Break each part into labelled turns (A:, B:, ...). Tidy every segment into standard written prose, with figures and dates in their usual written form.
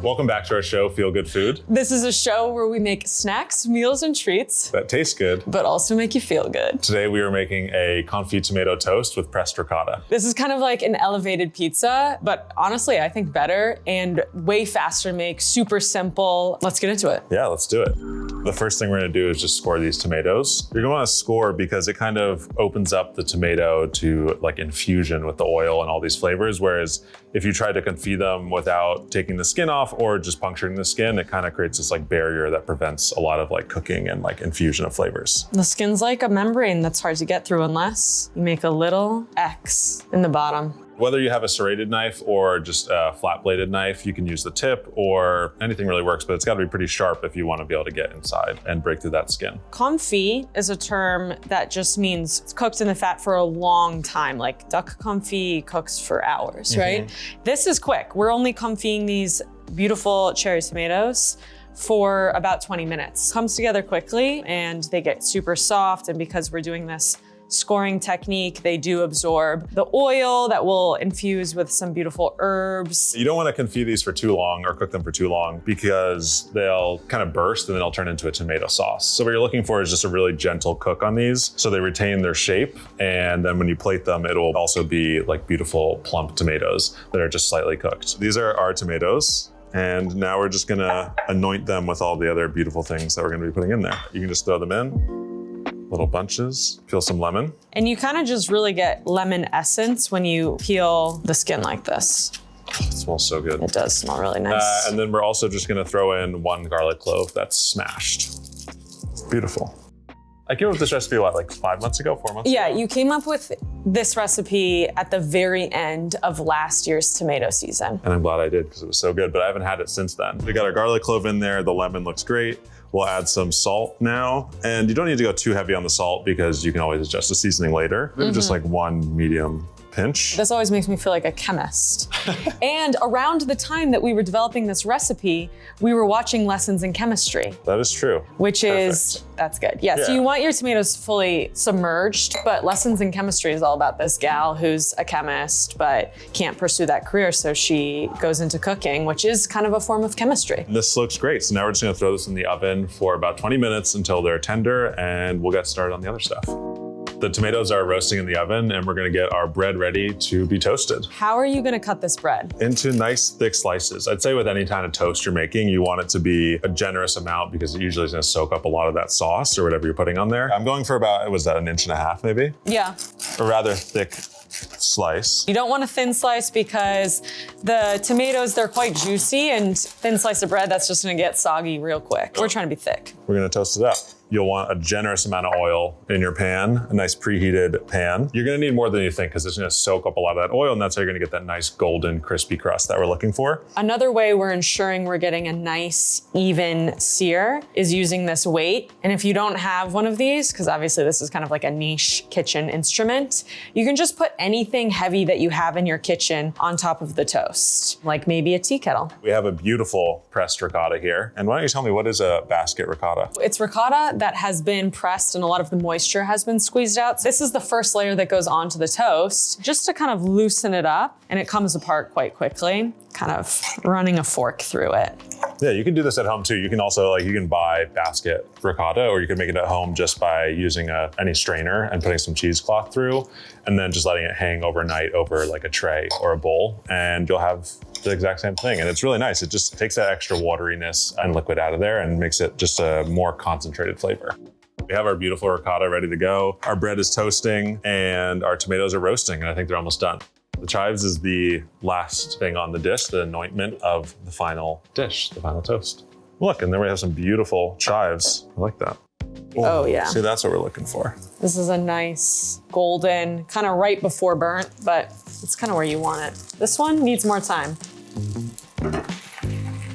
A: Welcome back to our show, Feel Good Food.
B: This is a show where we make snacks, meals, and treats
A: that taste good,
B: but also make you feel good.
A: Today we are making a confit tomato toast with pressed ricotta.
B: This is kind of like an elevated pizza, but honestly, I think better and way faster to make, super simple. Let's get into it.
A: Yeah, let's do it. The first thing we're gonna do is just score these tomatoes. You're gonna wanna score because it kind of opens up the tomato to like infusion with the oil and all these flavors, whereas if you try to confit them without taking the skin off or just puncturing the skin, it kind of creates this like barrier that prevents a lot of like cooking and like infusion of flavors.
B: The skin's like a membrane that's hard to get through unless you make a little X in the bottom.
A: Whether you have a serrated knife or just a flat bladed knife, you can use the tip or anything really works, but it's gotta be pretty sharp if you wanna be able to get inside and break through that skin.
B: Confit is a term that just means it's cooked in the fat for a long time, like duck confit cooks for hours, right? This is quick. We're only confiting these beautiful cherry tomatoes for about 20 minutes. Comes together quickly and they get super soft, and because we're doing this scoring technique, they do absorb the oil that will infuse with some beautiful herbs.
A: You don't want to confit these for too long or cook them for too long because they'll kind of burst and then they'll turn into a tomato sauce. So what you're looking for is just a really gentle cook on these so they retain their shape, and then when you plate them, it'll also be like beautiful plump tomatoes that are just slightly cooked. These are our tomatoes. And now we're just gonna anoint them with all the other beautiful things that we're gonna be putting in there. You can just throw them in. Little bunches, peel some lemon.
B: And you kind of just really get lemon essence when you peel the skin like this.
A: It smells so good.
B: It does smell really nice.
A: And then we're also just gonna throw in 1 garlic clove that's smashed. Beautiful. I came up with this recipe, what, like 5 months ago, 4 months ago?
B: Yeah, you came up with this recipe at the very end of last year's tomato season.
A: And I'm glad I did because it was so good, but I haven't had it since then. We got our garlic clove in there, the lemon looks great. We'll add some salt now. And you don't need to go too heavy on the salt because you can always adjust the seasoning later. Maybe just like 1 medium pinch.
B: This always makes me feel like a chemist. And around the time that we were developing this recipe, we were watching Lessons in Chemistry.
A: That is true.
B: Which is, that's good. Yeah, so you want your tomatoes fully submerged, but Lessons in Chemistry is all about this gal who's a chemist, but can't pursue that career, so she goes into cooking, which is kind of a form of chemistry.
A: This looks great. So now we're just gonna throw this in the oven for about 20 minutes until they're tender, and we'll get started on the other stuff. The tomatoes are roasting in the oven, and we're gonna get our bread ready to be toasted.
B: How are you gonna cut this bread?
A: Into nice thick slices. I'd say with any kind of toast you're making, you want it to be a generous amount because it usually is gonna soak up a lot of that sauce or whatever you're putting on there. I'm going for about, was that 1.5 inches maybe?
B: Yeah.
A: A rather thick slice.
B: You don't want a thin slice because the tomatoes, they're quite juicy, and thin slice of bread, that's just gonna get soggy real quick. We're trying to be thick.
A: We're gonna toast it up. You'll want a generous amount of oil in your pan, a nice preheated pan. You're gonna need more than you think because it's gonna soak up a lot of that oil, and that's how you're gonna get that nice golden crispy crust that we're looking for.
B: Another way we're ensuring we're getting a nice even sear is using this weight. And if you don't have one of these, because obviously this is kind of like a niche kitchen instrument, you can just put anything heavy that you have in your kitchen on top of the toast, like maybe a tea kettle.
A: We have a beautiful pressed ricotta here. And why don't you tell me, what is a basket ricotta?
B: It's ricotta that has been pressed and a lot of the moisture has been squeezed out. This is the first layer that goes onto the toast just to kind of loosen it up, and it comes apart quite quickly, kind of running a fork through it.
A: Yeah, you can do this at home too. You can also you can buy basket ricotta, or you can make it at home just by using any strainer and putting some cheesecloth through, and then just letting it hang overnight over like a tray or a bowl, and you'll have the exact same thing. And it's really nice. It just takes that extra wateriness and liquid out of there and makes it just a more concentrated flavor. We have our beautiful ricotta ready to go. Our bread is toasting and our tomatoes are roasting, and I think they're almost done. The chives is the last thing on the dish, the anointment of the final dish, the final toast. Look, and then we have some beautiful chives. I like that.
B: Oh yeah.
A: See, that's what we're looking for.
B: This is a nice golden, kind of right before burnt, but it's kind of where you want it. This one needs more time.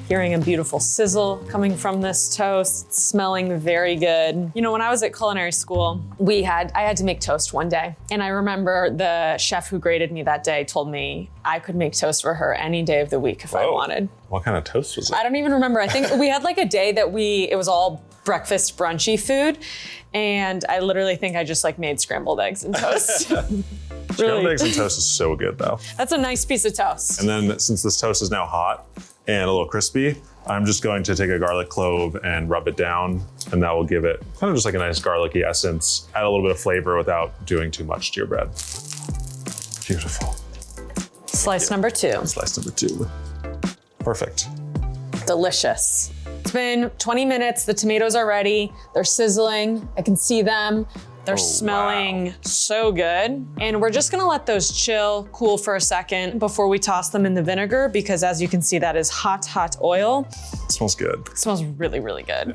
B: Hearing a beautiful sizzle coming from this toast, it's smelling very good. You know, when I was at culinary school, I had to make toast one day. And I remember the chef who graded me that day told me I could make toast for her any day of the week if I wanted.
A: What kind of toast was it?
B: I don't even remember. I think we had like a day that it was all breakfast brunchy food. And I literally think I just like made scrambled eggs and toast.
A: Scrambled eggs and toast is so good though.
B: That's a nice piece of toast.
A: And then since this toast is now hot, and a little crispy, I'm just going to take a garlic clove and rub it down, and that will give it kind of just like a nice garlicky essence, add a little bit of flavor without doing too much to your bread. Beautiful.
B: Slice number 2.
A: Slice number 2. Perfect.
B: Delicious. It's been 20 minutes. The tomatoes are ready. They're sizzling. I can see them. They're smelling so good. And we're just gonna let those chill, cool for a second before we toss them in the vinegar, because as you can see, that is hot, hot oil.
A: It smells good.
B: It smells really, really good.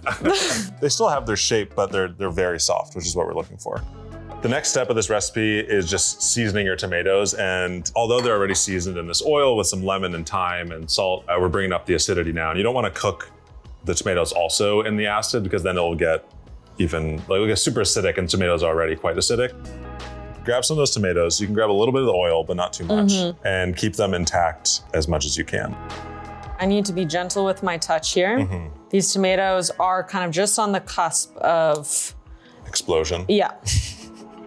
A: They still have their shape, but they're very soft, which is what we're looking for. The next step of this recipe is just seasoning your tomatoes. And although they're already seasoned in this oil with some lemon and thyme and salt, we're bringing up the acidity now. And you don't wanna cook the tomatoes also in the acid, because then it'll get it'll get super acidic, and tomatoes are already quite acidic. Grab some of those tomatoes. You can grab a little bit of the oil, but not too much, and keep them intact as much as you can.
B: I need to be gentle with my touch here. These tomatoes are kind of just on the cusp of
A: explosion.
B: Yeah.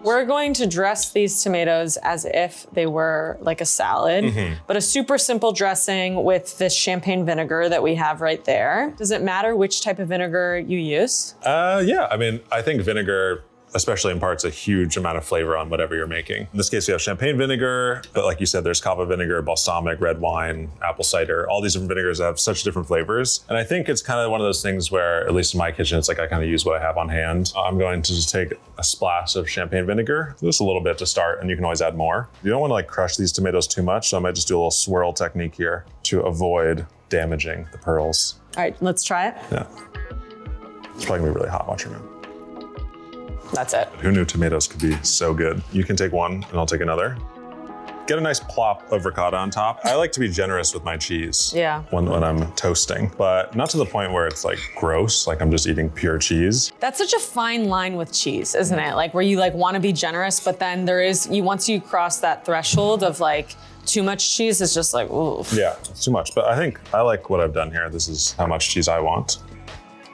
B: We're going to dress these tomatoes as if they were like a salad, but a super simple dressing with this champagne vinegar that we have right there. Does it matter which type of vinegar you use?
A: Yeah, I mean, I think vinegar, especially imparts a huge amount of flavor on whatever you're making. In this case, we have champagne vinegar, but like you said, there's cava vinegar, balsamic, red wine, apple cider, all these different vinegars have such different flavors. And I think it's kind of one of those things where, at least in my kitchen, it's like I kind of use what I have on hand. I'm going to just take a splash of champagne vinegar, just a little bit to start, and you can always add more. You don't want to like crush these tomatoes too much, so I might just do a little swirl technique here to avoid damaging the pearls.
B: All right, let's try it.
A: Yeah. It's probably gonna be really hot, watch your mouth.
B: That's it.
A: Who knew tomatoes could be so good? You can take one and I'll take another. Get a nice plop of ricotta on top. I like to be generous with my cheese when I'm toasting, but not to the point where it's like gross, like I'm just eating pure cheese.
B: That's such a fine line with cheese, isn't it? Like where you like want to be generous, but then once you cross that threshold of like too much cheese, it's just like, ooh.
A: Yeah, it's too much, but I think I like what I've done here. This is how much cheese I want.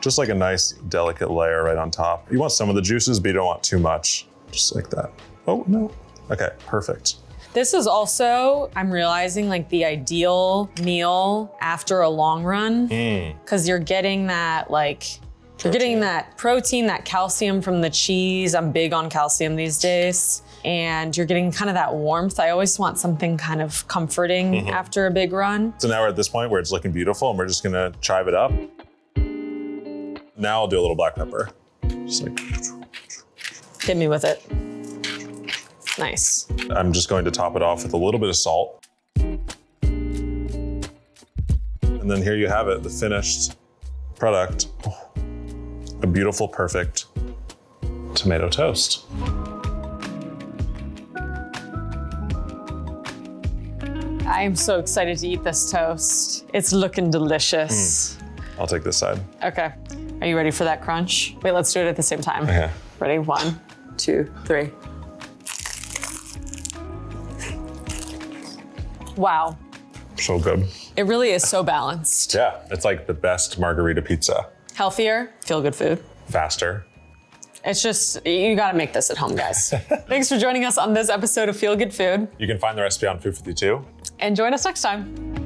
A: Just like a nice, delicate layer right on top. You want some of the juices, but you don't want too much. Just like that. Oh, no. Okay, perfect.
B: This is also, I'm realizing, like the ideal meal after a long run, because you're getting that you're getting that protein, that calcium from the cheese. I'm big on calcium these days. And you're getting kind of that warmth. I always want something kind of comforting after a big run.
A: So now we're at this point where it's looking beautiful, and we're just gonna chive it up. Now I'll do a little black pepper. Just like.
B: Hit me with it. Nice.
A: I'm just going to top it off with a little bit of salt. And then here you have it, the finished product. A beautiful, perfect tomato toast.
B: I am so excited to eat this toast. It's looking delicious.
A: I'll take this side.
B: Okay. Are you ready for that crunch? Wait, let's do it at the same time.
A: Okay.
B: Ready? 1, 2, 3. Wow.
A: So good.
B: It really is so balanced.
A: Yeah, it's like the best margarita pizza.
B: Healthier, feel good food.
A: Faster.
B: It's just, you gotta make this at home, guys. Thanks for joining us on this episode of Feel Good Food.
A: You can find the recipe on Food52.
B: And join us next time.